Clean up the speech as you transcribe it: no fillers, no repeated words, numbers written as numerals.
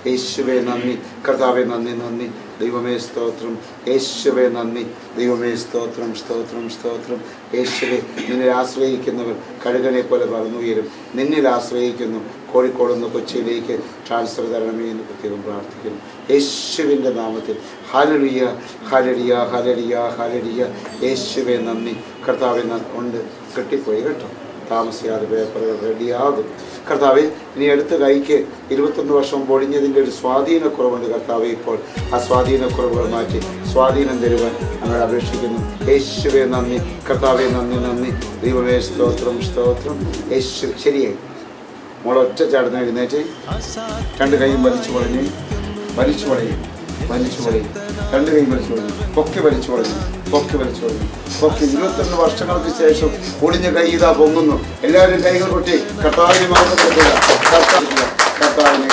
യേശുവേ നന്ദി കർത്താവേ, നന്ദി നന്ദി ദൈവമേ സ്തോത്രം. യേശുവേ നന്ദി ദൈവമേ സ്തോത്രം സ്തോത്രം സ്തോത്രം. യേശുവേ, നിന്നിൽ ആശ്രയിക്കുന്നവർ കഴുകനെ പോലെ പറന്നുയരും. നിന്നിൽ ആശ്രയിക്കുന്നു. കോഴിക്കോട് നിന്ന് കൊച്ചിയിലേക്ക് ട്രാൻസ്ഫർ തരണമേ എന്ന് പ്രത്യേകം പ്രാർത്ഥിക്കുന്നു യേശുവിൻ്റെ നാമത്തിൽ. Hallelujah hallelujah hallelujah hallelujah. യേശുവേ നന്ദി കർത്താവേ. ഉണ്ട് കെട്ടിപ്പോയി കേട്ടോ, താമസിയാതെ പേപ്പറുകൾ റെഡിയാകും കർത്താവെ. ഇനി അടുത്ത കൈക്ക് 21 വർഷം പൊടിഞ്ഞതിൻ്റെ ഒരു സ്വാധീനക്കുറവുണ്ട് കർത്താവെ. ഇപ്പോൾ ആ സ്വാധീനക്കുറവുകൾ മാറ്റി സ്വാധീനം തരുവാൻ ഞങ്ങൾ അപേക്ഷിക്കുന്നു. യേശുവേ നന്ദി കർത്താവെ, നന്ദി നന്ദി ദൈവമേ സ്തോത്രം സ്തോത്രം. യേശു ശരിയായി മോളൊറ്റ ചാടുന്ന എഴുന്നേറ്റ് 2 കൈയും വലിച്ചു പൊളഞ്ഞ് വലിച്ചു പൊളയും 2 കൈയും വലിച്ചു പൊളഞ്ഞു പൊക്കി വലിച്ചു പൊളഞ്ഞു 21 വർഷങ്ങൾക്ക് ശേഷം പൊടിഞ്ഞ കൈ ഇതാ പൊങ്ങുന്നു. എല്ലാവരും കൈകൾ കൊട്ടി കർത്താവിനെ കർത്താവിനെ.